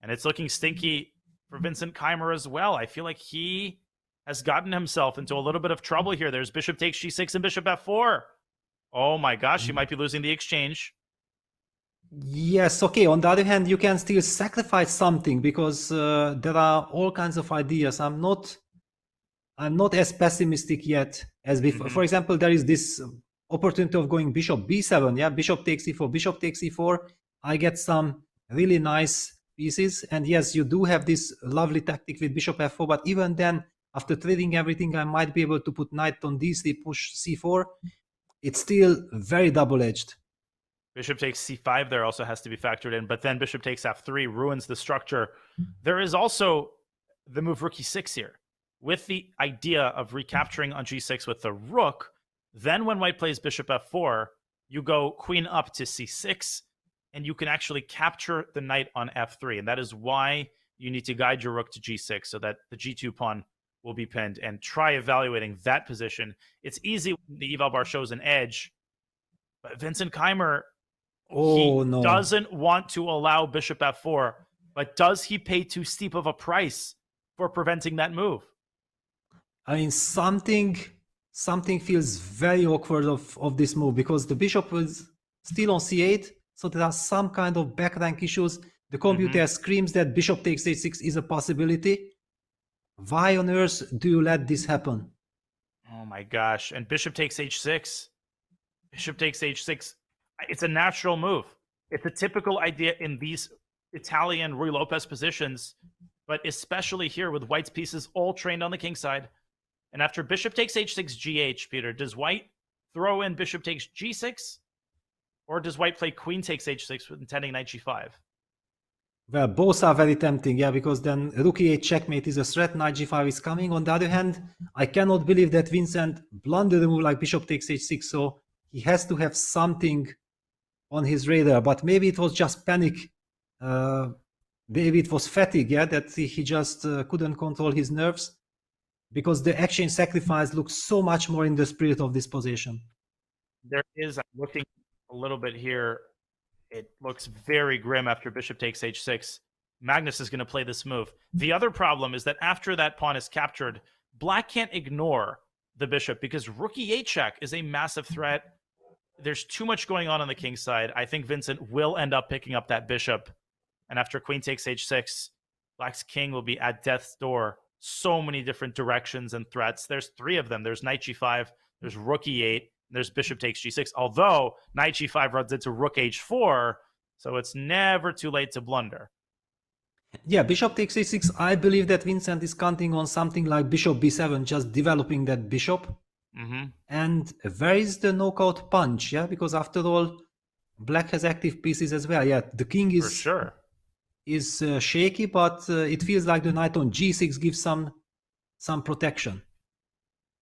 And it's looking stinky for Vincent Keymer as well. I feel like he has gotten himself into a little bit of trouble here. There's bishop takes g6 and bishop f4. Oh my gosh, he might be losing the exchange. Yes, okay. On the other hand, you can still sacrifice something because there are all kinds of ideas. I'm not as pessimistic yet as before. For example, there is this opportunity of going bishop b7. Yeah, bishop takes e4, bishop takes e4. I get some really nice pieces. And yes, you do have this lovely tactic with bishop f4. But even then, after trading everything, I might be able to put knight on d3, push c4. It's still very double-edged. Bishop takes c5 there also has to be factored in, but then bishop takes f3 ruins the structure. There is also the move rook e6 here, with the idea of recapturing on g6 with the rook. Then when white plays bishop f4, you go queen up to c6, and you can actually capture the knight on f3. And that is why you need to guide your rook to g6 so that the g2 pawn will be pinned, and try evaluating that position. It's easy when the eval bar shows an edge, but Vincent Keymer, doesn't want to allow bishop f4, but does he pay too steep of a price for preventing that move? I mean, something feels very awkward of this move, because the bishop is still on c8, so there are some kind of back rank issues. The computer screams that bishop takes h6 is a possibility. Why on earth do you let this happen? Oh my gosh. And bishop takes h6. Bishop takes h6. It's a natural move. It's a typical idea in these Italian Ruy Lopez positions, but especially here with white's pieces all trained on the king side. And after bishop takes h6 gh, Peter, does white throw in bishop takes g6? Or does white play queen takes h6 with intending knight g5? Well, both are very tempting, yeah, because then rook e8 checkmate is a threat, knight g5 is coming. On the other hand, I cannot believe that Vincent blundered a move like bishop takes h6, so he has to have something on his radar, but maybe it was just panic. Maybe it was fatigue, yeah, that he just couldn't control his nerves, because the exchange sacrifice looks so much more in the spirit of this position. There is, I'm looking a little bit here, it looks very grim after bishop takes h6. Magnus is going to play this move. The other problem is that after that pawn is captured, black can't ignore the bishop, because rook e8 check is a massive threat. There's too much going on the king side. I think Vincent will end up picking up that bishop. And after queen takes h6, black's king will be at death's door. So many different directions and threats. There's three of them. There's knight g5, there's rook e8, and there's bishop takes g6. Although knight g5 runs into rook h4, so it's never too late to blunder. Yeah, bishop takes h6. I believe that Vincent is counting on something like bishop b7, just developing that bishop. And where is the knockout punch? Yeah, because after all, black has active pieces as well. Yeah, the king is for sure is shaky, but it feels like the knight on g6 gives some protection.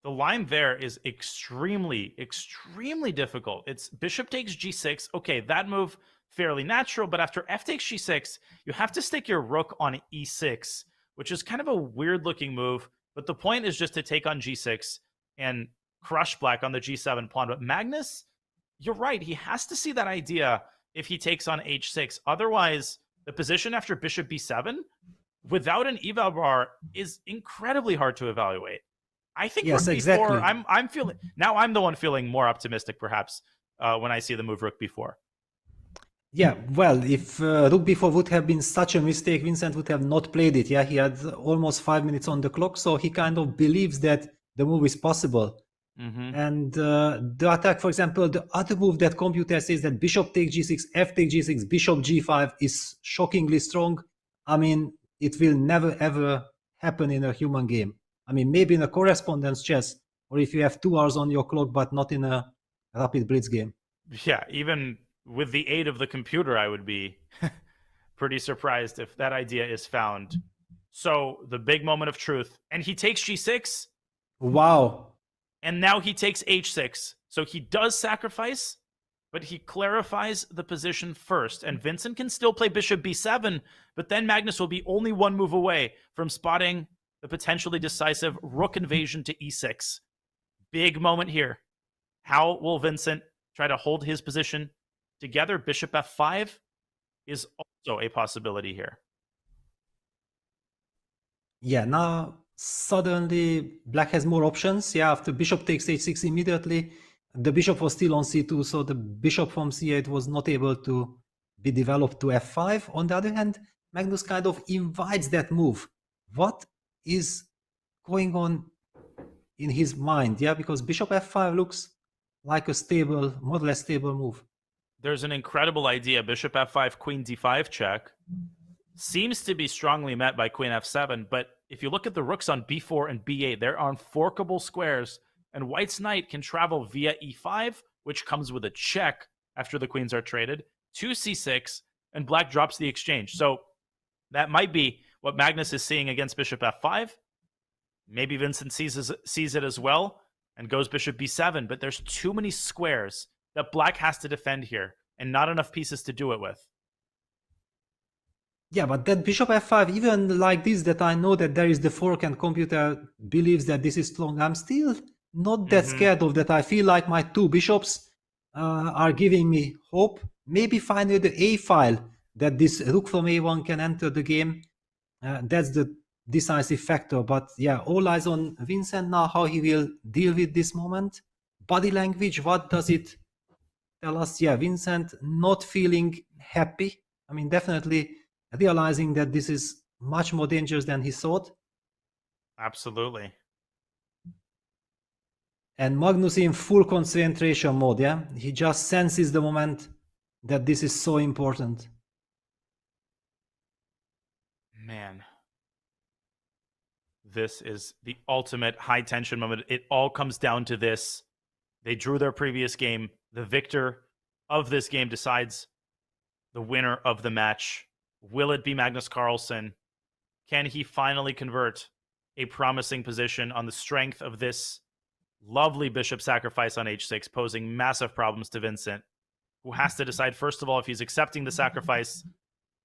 The line there is extremely, extremely difficult. It's bishop takes g6. Okay, that move fairly natural, but after f takes g6, you have to stick your rook on e6, which is kind of a weird looking move. But the point is just to take on g6 and crush black on the g7 pawn. But Magnus, you're right. He has to see that idea if he takes on h6. Otherwise, the position after bishop b7 without an eval bar is incredibly hard to evaluate. I think yes, rook exactly. b4, I'm feeling now. I'm the one feeling more optimistic, perhaps, when I see the move rook b4. Yeah, well, if rook b4 would have been such a mistake, Vincent would have not played it. Yeah, he had almost 5 minutes on the clock, so he kind of believes that the move is possible. And the attack, for example, the other move that computer says that bishop takes g6, f takes g6, bishop g5 is shockingly strong. I mean, it will never ever happen in a human game. I mean, maybe in a correspondence chess, or if you have 2 hours on your clock, but not in a rapid blitz game. Yeah, even with the aid of the computer, I would be pretty surprised if that idea is found. So the big moment of truth, and he takes g6. Wow. And now he takes h6. So he does sacrifice, but he clarifies the position first. And Vincent can still play bishop b7, but then Magnus will be only one move away from spotting the potentially decisive rook invasion to e6. Big moment here. How will Vincent try to hold his position together? Bishop f5 is also a possibility here. Yeah, now suddenly black has more options. Yeah, after bishop takes h6 immediately, the bishop was still on c2, so the bishop from c8 was not able to be developed to f5. On the other hand, Magnus kind of invites that move. What is going on in his mind? Yeah, because bishop f5 looks like a stable, more or less stable move. There's an incredible idea. Bishop f5, queen d5 check. Seems to be strongly met by queen f7, but if you look at the rooks on b4 and b8, they're unforkable squares, and white's knight can travel via e5, which comes with a check after the queens are traded, to c6, and black drops the exchange. So that might be what Magnus is seeing against bishop f5. Maybe Vincent sees it as well and goes bishop b7, but there's too many squares that black has to defend here, and not enough pieces to do it with. Yeah, but that bishop f5, even like this, that I know that there is the fork and computer believes that this is strong, I'm still not that scared of that. I feel like my two bishops are giving me hope. Maybe finally the a file, that this rook from a1 can enter the game. That's the decisive factor. But yeah, all eyes on Vincent now, how he will deal with this moment. Body language, what does it tell us? Yeah, Vincent not feeling happy. I mean, definitely realizing that this is much more dangerous than he thought. Absolutely. And Magnus in full concentration mode, yeah? He just senses the moment that this is so important. Man. This is the ultimate high tension moment. It all comes down to this. They drew their previous game. The victor of this game decides the winner of the match. Will it be Magnus Carlsen? Can he finally convert a promising position on the strength of this lovely bishop sacrifice on h6, posing massive problems to Vincent, who has to decide, first of all, if he's accepting the sacrifice,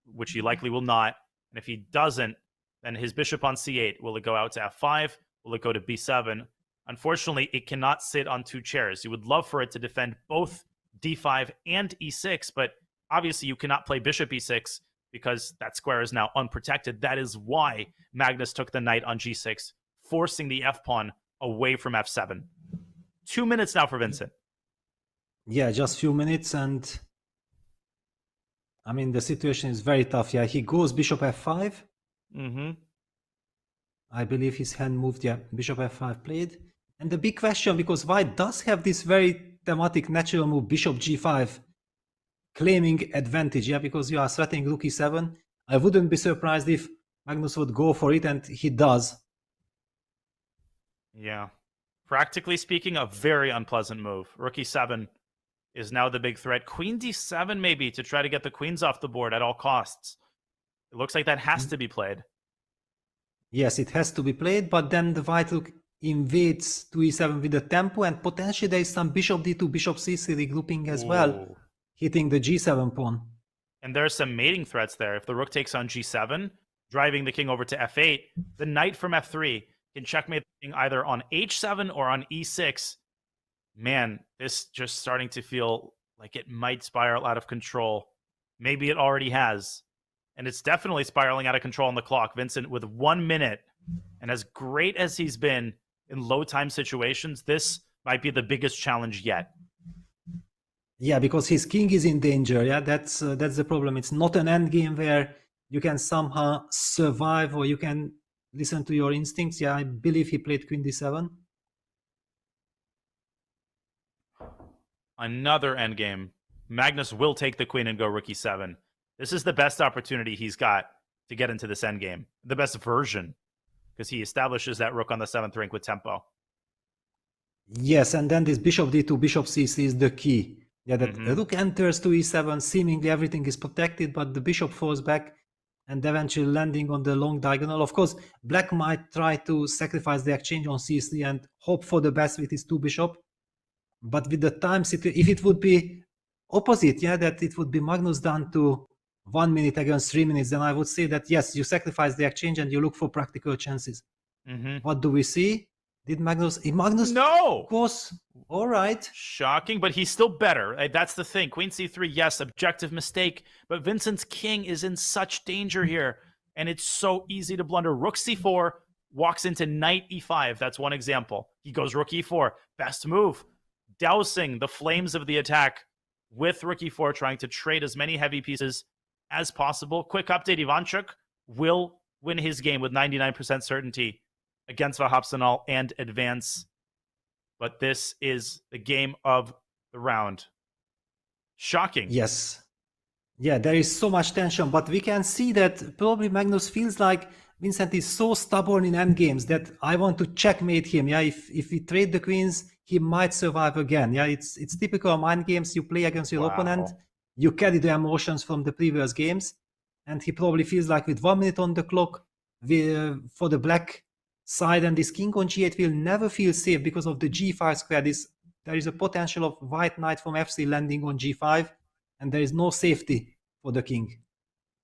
which he likely will not. And if he doesn't, then his bishop on c8, will it go out to f5? Will it go to b7? Unfortunately, it cannot sit on two chairs. You would love for it to defend both d5 and e6, but obviously you cannot play bishop e6 because that square is now unprotected. That is why Magnus took the knight on g6, forcing the f-pawn away from f7. 2 minutes now for Vincent. Yeah, just few minutes, and I mean, the situation is very tough. Yeah, he goes bishop f5. I believe his hand moved, yeah, bishop f5 played. And the big question, because white does have this very thematic natural move, bishop g5, claiming advantage, yeah, because you are threatening rook e7. I wouldn't be surprised if Magnus would go for it, and he does. Yeah. Practically speaking, a very unpleasant move. Rook e7 is now the big threat. Queen d7 maybe to try to get the queens off the board at all costs. It looks like that has to be played. Yes, it has to be played, but then the white rook invades to e7 with the tempo, and potentially there is some bishop d2, bishop c3 regrouping as well, hitting the g7 pawn. And there are some mating threats there. If the rook takes on g7, driving the king over to f8, the knight from f3 can checkmate the king either on h7 or on e6. Man, this just starting to feel like it might spiral out of control. Maybe it already has. And it's definitely spiraling out of control on the clock. Vincent with 1 minute. And as great as he's been in low time situations, this might be the biggest challenge yet. Yeah, because his king is in danger. Yeah, that's the problem. It's not an endgame where you can somehow survive or you can listen to your instincts. Yeah, I believe he played queen d7. Another endgame. Magnus will take the queen and go rook e7. This is the best opportunity he's got to get into this endgame. The best version, because he establishes that rook on the 7th rank with tempo. Yes, and then this bishop d2, bishop c3 is the key. Yeah, that rook enters to e7, seemingly everything is protected, but the bishop falls back and eventually landing on the long diagonal. Of course, black might try to sacrifice the exchange on c3 and hope for the best with his two bishop. But with the time, if it would be opposite, yeah, that it would be Magnus down to 1 minute against 3 minutes, then I would say that yes, you sacrifice the exchange and you look for practical chances. What do we see? Did Magnus? No! Of course. All right. Shocking, but he's still better. That's the thing. Queen c3, yes, objective mistake, but Vincent's king is in such danger here. and it's so easy to blunder. Rook c4 walks into knight e5. That's one example. He goes rook e4. Best move. Dousing the flames of the attack with rook e4, trying to trade as many heavy pieces as possible. Quick update, Ivanchuk will win his game with 99% certainty against Vahapsanal and advance. But this is the game of the round. Shocking. Yes. Yeah, there is so much tension, but we can see that probably Magnus feels like Vincent is so stubborn in endgames that I want to checkmate him. Yeah, if we trade the queens, he might survive again. Yeah, it's typical mind games. You play against your opponent, you carry the emotions from the previous games, and he probably feels like with 1 minute on the clock, for the black side and this king on g8 will never feel safe because of the g5 square. There is a potential of white knight from f3 landing on g5, and there is no safety for the king.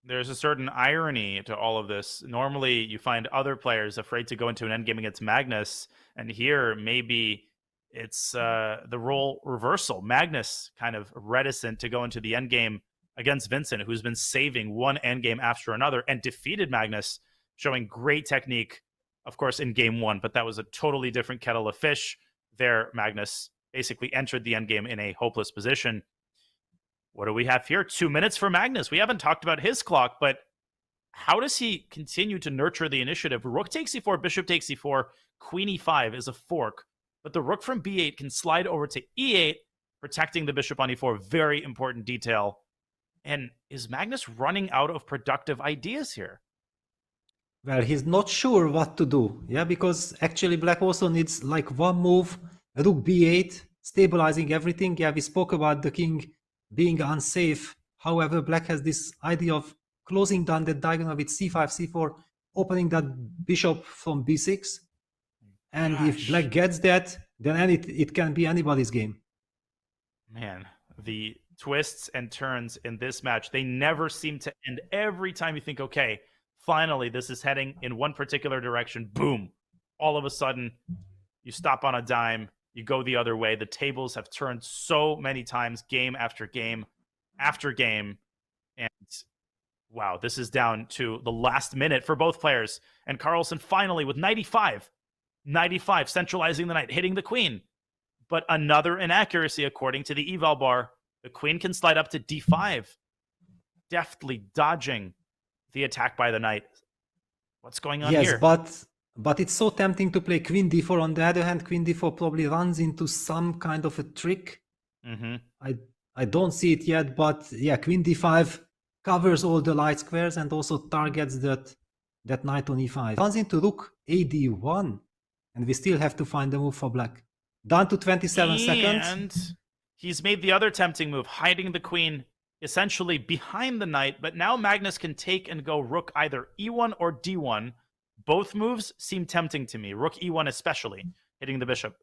There's a certain irony to all of this. Normally, you find other players afraid to go into an endgame against Magnus, and here maybe it's the role reversal. Magnus kind of reticent to go into the endgame against Vincent, who's been saving one endgame after another and defeated Magnus, showing great technique, of course, in game one, but that was a totally different kettle of fish. There, Magnus basically entered the endgame in a hopeless position. What do we have here? 2 minutes for Magnus. We haven't talked about his clock, but how does he continue to nurture the initiative? Rook takes e4, bishop takes e4, queen e5 is a fork, but the rook from b8 can slide over to e8, protecting the bishop on e4. Very important detail. And is Magnus running out of productive ideas here? Well, he's not sure what to do. Yeah, because actually black also needs like one move, rook b8, stabilizing everything. Yeah, we spoke about the king being unsafe. However, black has this idea of closing down the diagonal with c5, c4, opening that bishop from b6. And if black gets that, then it can be anybody's game. Man, the twists and turns in this match, they never seem to end. Every time you think, okay, finally, this is heading in one particular direction, boom. All of a sudden, you stop on a dime, you go the other way. The tables have turned so many times, game after game after game. And wow, this is down to the last minute for both players. And Carlsen finally with 95, centralizing the knight, hitting the queen. But another inaccuracy according to the eval bar. The queen can slide up to d5, deftly dodging the attack by the knight. What's going on here? Yes, but it's so tempting to play queen d4. On the other hand, queen d4 probably runs into some kind of a trick. I don't see it yet, but yeah, queen d5 covers all the light squares and also targets that knight on e5. Runs into rook ad1, and we still have to find a move for black. Down to 27 seconds. And he's made the other tempting move, hiding the queen essentially behind the knight, but now Magnus can take and go rook either e1 or d1. Both moves seem tempting to me. Rook e1 especially, hitting the bishop.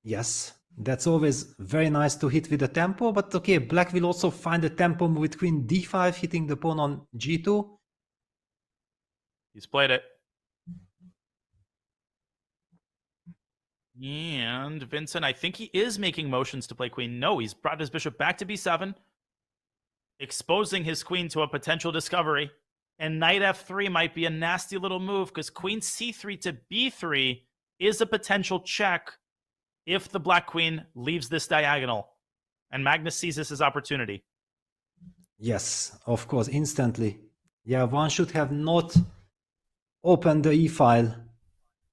Yes, that's always very nice to hit with the tempo, but okay, black will also find a tempo move with queen d5, hitting the pawn on g2. He's played it. And Vincent, I think he is making motions to play queen. No, he's brought his bishop back to b7, exposing his queen to a potential discovery. And knight f3 might be a nasty little move because queen c3 to b3 is a potential check if the black queen leaves this diagonal. And Magnus sees this as opportunity. Yes, of course, instantly. Yeah, one should have not opened the e-file.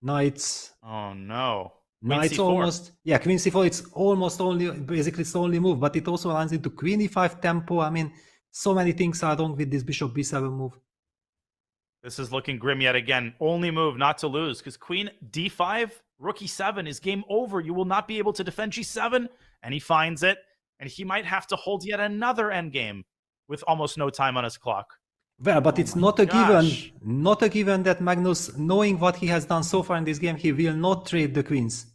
Knights. Oh no. Knights almost, yeah, queen c4, it's almost only, basically it's the only move, but it also runs into queen e5 tempo. I mean, so many things are wrong with this bishop b7 move. This is looking grim yet again. Only move not to lose, because queen d5, rook e7 is game over. You will not be able to defend g7, and he finds it, and he might have to hold yet another endgame with almost no time on his clock. Well, but it's not a given that Magnus, knowing what he has done so far in this game, he will not trade the queens.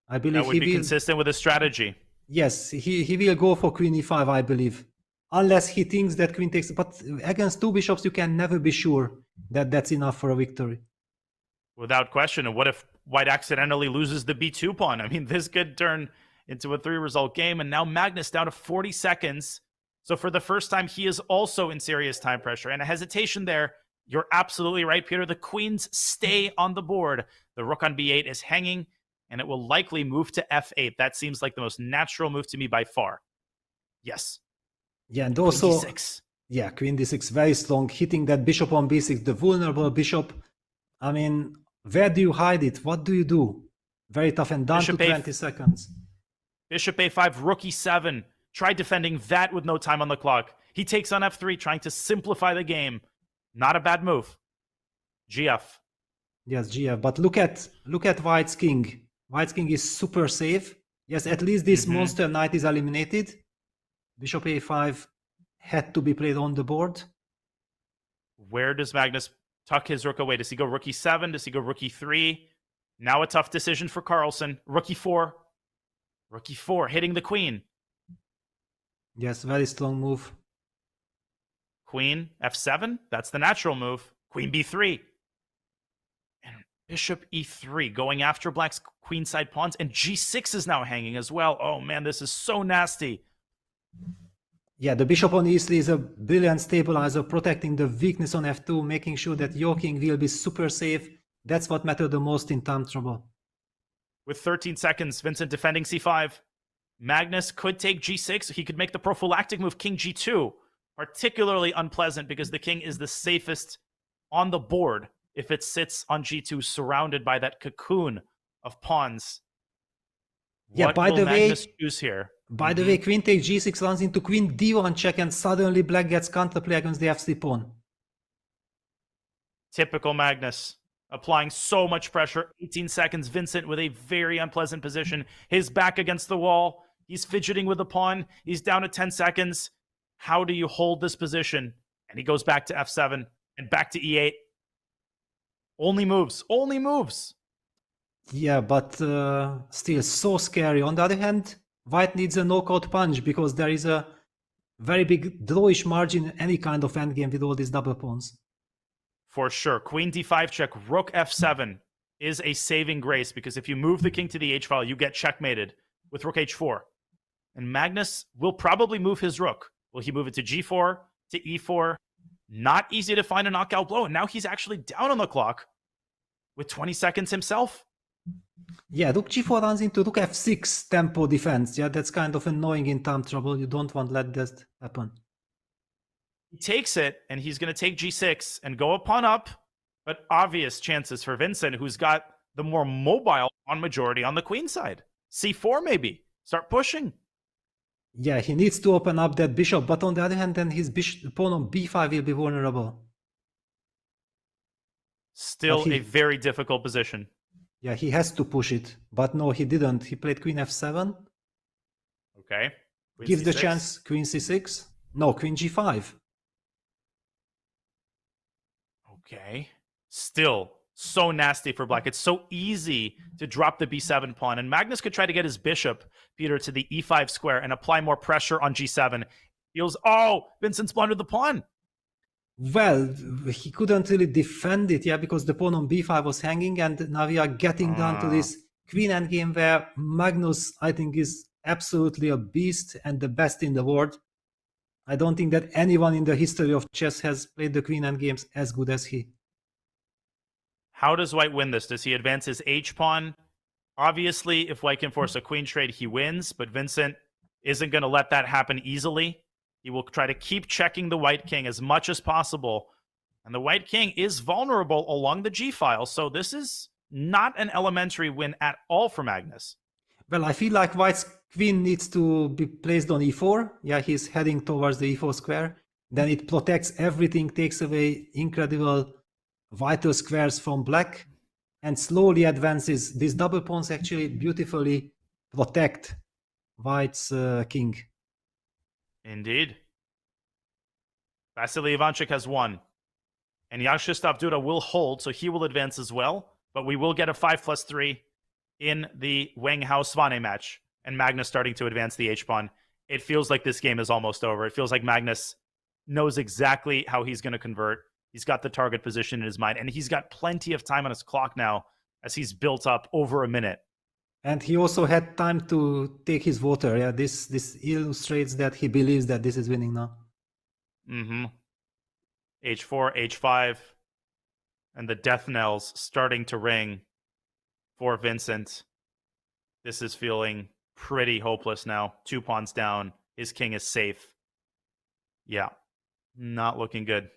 I believe that would be consistent with his strategy. Yes, he will go for queen e5, I believe. Unless he thinks that queen takes... But against two bishops, you can never be sure that that's enough for a victory. Without question. And what if white accidentally loses the b2 pawn? I mean, this could turn into a 3-result game. And now Magnus down to 40 seconds. So for the first time, he is also in serious time pressure. And a hesitation there. You're absolutely right, Peter. The queens stay on the board. The rook on b8 is hanging, and it will likely move to f8. That seems like the most natural move to me by far. Yes. Yeah, and also, queen d6. Yeah, queen d6, very strong, hitting that bishop on b6, the vulnerable bishop. I mean, where do you hide it? What do you do? Very tough, and down Bishop to 20 seconds. Bishop a5, rook e7. Try defending that with no time on the clock. He takes on f3, trying to simplify the game. Not a bad move. GF. Yes, GF. But look at White's king. White's king is super safe. Yes, at least this monster knight is eliminated. Bishop a5 had to be played on the board. Where does Magnus tuck his rook away? Does he go rook e7? Does he go rook e3? Now a tough decision for Carlsen. Rook e4. Rook e4, hitting the queen. Yes, very strong move. Queen f7, that's the natural move. Queen b3. And bishop e3, going after black's queenside pawns. And g6 is now hanging as well. Oh man, this is so nasty. Yeah, the bishop on e3 is a brilliant stabilizer, protecting the weakness on f2, making sure that your king will be super safe. That's what matters the most in time trouble. With 13 seconds, Vincent defending c5. Magnus could take g6. He could make the prophylactic move king g2. Particularly unpleasant because the king is the safest on the board if it sits on g2, surrounded by that cocoon of pawns. Yeah, what by will the Magnus way, choose here? By the way, queen takes g6 runs into queen d1 check, and suddenly black gets counterplay against the f3 pawn. Typical Magnus. Applying so much pressure. 18 seconds. Vincent with a very unpleasant position. His back against the wall. He's fidgeting with the pawn. He's down to 10 seconds. How do you hold this position? And he goes back to f7 and back to e8. Only moves. Only moves. Yeah, but still so scary. On the other hand, White needs a knockout punch because there is a very big drawish margin in any kind of endgame with all these double pawns. For sure. Queen d5 check, rook f7 is a saving grace because if you move the king to the h-file, you get checkmated with rook h4. And Magnus will probably move his rook. Will he move it to g4, to e4? Not easy to find a knockout blow. And now he's actually down on the clock with 20 seconds himself. Yeah, rook g4 runs into rook f6 tempo defense. Yeah, that's kind of annoying in time trouble. You don't want to let that happen. He takes it, and he's going to take g6 and go a pawn up, but obvious chances for Vincent, who's got the more mobile pawn majority on the queen side. c4 maybe. Start pushing. Yeah, he needs to open up that bishop, but on the other hand, then his pawn on b5 will be vulnerable. Still a very difficult position. Yeah, he has to push it, but no, he didn't. He played queen f7. Okay. Queen Gives c6. the chance queen c6. No, queen g5. Okay. Still so nasty for black. It's so easy to drop the b7 pawn. And Magnus could try to get his bishop, Peter, to the e5 square and apply more pressure on g7. Feels, oh, Vincent's blundered the pawn. Well, he couldn't really defend it, yeah, because the pawn on b5 was hanging, and now we are getting down to this queen endgame where Magnus, I think, is absolutely a beast and the best in the world. I don't think that anyone in the history of chess has played the queen endgames as good as he. How does White win this? Does he advance his h-pawn? Obviously, if White can force a queen trade, he wins, but Vincent isn't going to let that happen easily. He will try to keep checking the white king as much as possible. And the white king is vulnerable along the g-file, so this is not an elementary win at all for Magnus. Well, I feel like White's queen needs to be placed on e4. Yeah, he's heading towards the e4 square. Then it protects everything, takes away incredible vital squares from black, and slowly advances. These double pawns actually beautifully protect White's king. Indeed. Vasily Ivanchuk has won. And Yashistov Duda will hold, so he will advance as well. But we will get a 5+3 in the Wang Hao Svane match. And Magnus starting to advance the h-pawn. It feels like this game is almost over. It feels like Magnus knows exactly how he's going to convert. He's got the target position in his mind. And he's got plenty of time on his clock now as he's built up over a minute. And he also had time to take his water. Yeah, this illustrates that he believes that this is winning now. Mm-hmm. H4, H5, and the death knells starting to ring for Vincent. This is feeling pretty hopeless now. 2 pawns down. His king is safe. Yeah, not looking good.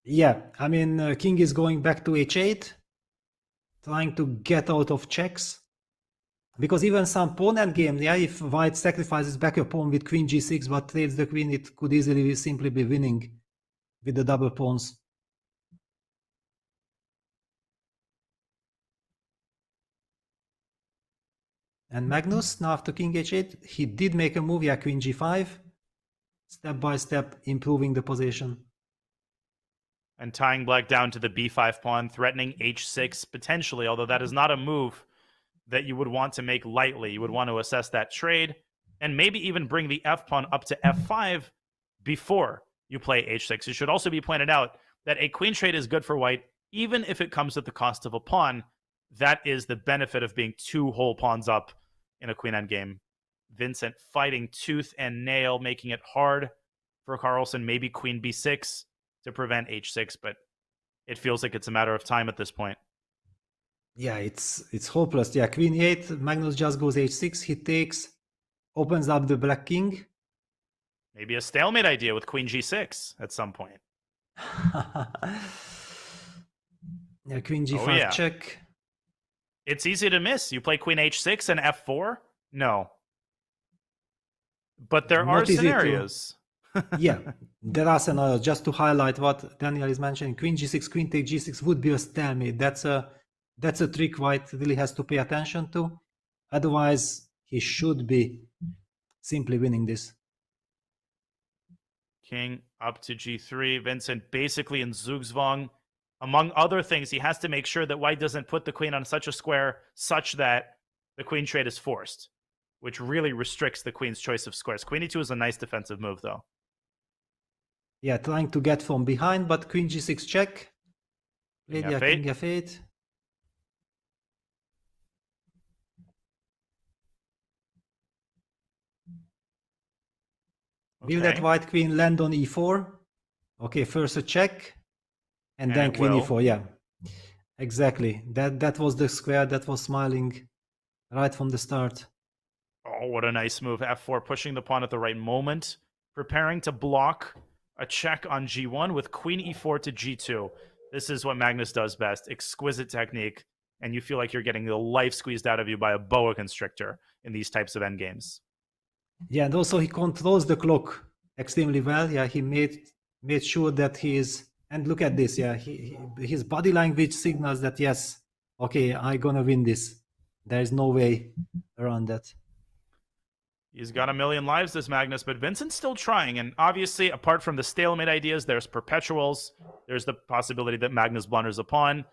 Yeah, I mean, king is going back to h8, trying to get out of checks. Because even some pawn endgame, yeah, if white sacrifices back a pawn with queen g6 but trades the queen, it could easily simply be winning with the double pawns. And Magnus, now after king h8, he did make a move, yeah, queen g5, step by step improving the position. And tying black down to the b5 pawn, threatening h6 potentially, although that is not a move that you would want to make lightly. You would want to assess that trade and maybe even bring the f pawn up to f5 before you play h6. It should also be pointed out that a queen trade is good for white, even if it comes at the cost of a pawn. That is the benefit of being 2 whole pawns up in a queen endgame. Vincent fighting tooth and nail, making it hard for Carlsen. Maybe queen b6 to prevent h6, but it feels like it's a matter of time at this point. Yeah, it's hopeless. Yeah, queen 8, Magnus just goes h6, he takes, opens up the black king. Maybe a stalemate idea with queen g6 at some point. Yeah, queen g5 check. It's easy to miss. You play queen h6 and f4? No. But there are scenarios. Yeah, there are scenarios. Just to highlight what Daniel is mentioning, queen g6, queen take g6 would be a stalemate. That's a trick white really has to pay attention to. Otherwise, he should be simply winning this. King up to g3. Vincent basically in Zugzwang. Among other things, he has to make sure that white doesn't put the queen on such a square such that the queen trade is forced, which really restricts the queen's choice of squares. Queen e2 is a nice defensive move, though. Yeah, trying to get from behind, but queen g6 check. King f8. Will that white queen land on e4? Okay, first a check, and then queen e4. Yeah, exactly. That was the square that was smiling right from the start. Oh, what a nice move. f4, pushing the pawn at the right moment, preparing to block a check on g1 with queen e4 to g2. This is what Magnus does best. Exquisite technique, and you feel like you're getting the life squeezed out of you by a boa constrictor in these types of endgames. Yeah, and also he controls the clock extremely well. Yeah, he made sure that he is, and look at this. Yeah, his body language signals that yes, okay, I'm gonna win this. There is no way around that. He's got a million lives, this Magnus, but Vincent's still trying. And obviously, apart from the stalemate ideas, there's perpetuals. There's the possibility that Magnus blunders a pawn.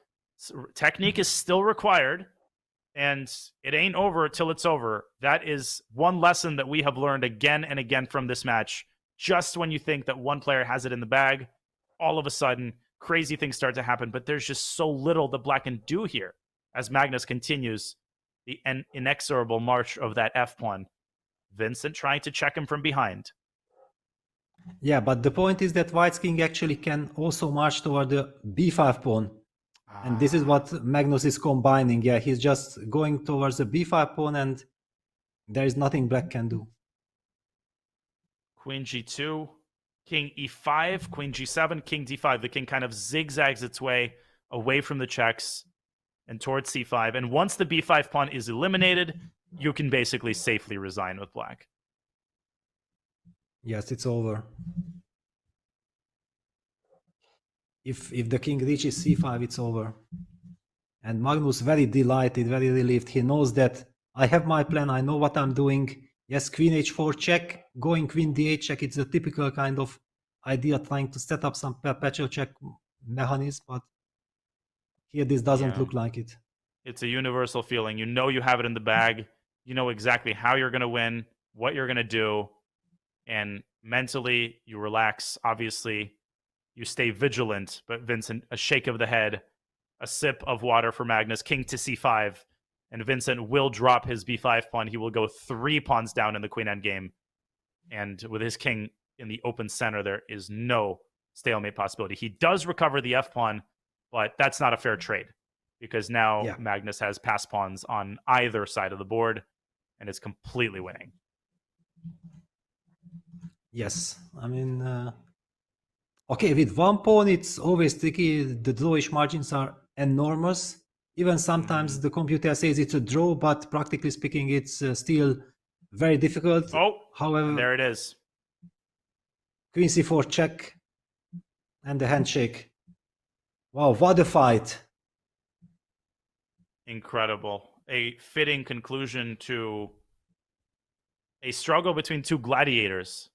Technique is still required, and it ain't over till it's over. That is one lesson that we have learned again and again from this match. Just when you think that one player has it in the bag, all of a sudden, crazy things start to happen. But there's just so little that Black can do here as Magnus continues the inexorable march of that f-pawn. Vincent trying to check him from behind. Yeah, but the point is that White's king actually can also march toward the b5 pawn. And this is what Magnus is combining. Yeah, he's just going towards the b5 pawn, and there is nothing Black can do. Queen g2, king e5, queen g7, king d5. The king kind of zigzags its way away from the checks and towards c5. And once the b5 pawn is eliminated, you can basically safely resign with Black. Yes, it's over. If the king reaches c5, it's over. And Magnus very delighted, very relieved. He knows that I have my plan. I know what I'm doing. Yes, queen h4 check, going queen d8 check. It's a typical kind of idea, trying to set up some perpetual check mechanism. But here, this doesn't look like it. It's a universal feeling. You know you have it in the bag. You know exactly how you're going to win, what you're going to do. And mentally, you relax. Obviously, you stay vigilant. But Vincent, a shake of the head, a sip of water for Magnus, king to c5. and Vincent will drop his b5 pawn. He will go 3 pawns down in the queen endgame. And with his king in the open center, there is no stalemate possibility. He does recover the f pawn, but that's not a fair trade because now Magnus has pass pawns on either side of the board and is completely winning. Yes, I mean, okay, with one pawn, it's always tricky. The drawish margins are enormous. Even sometimes the computer says it's a draw, but practically speaking, it's still very difficult. Oh, however, there it is. Queen c4 check and the handshake. Wow, what a fight. Incredible. A fitting conclusion to a struggle between two gladiators.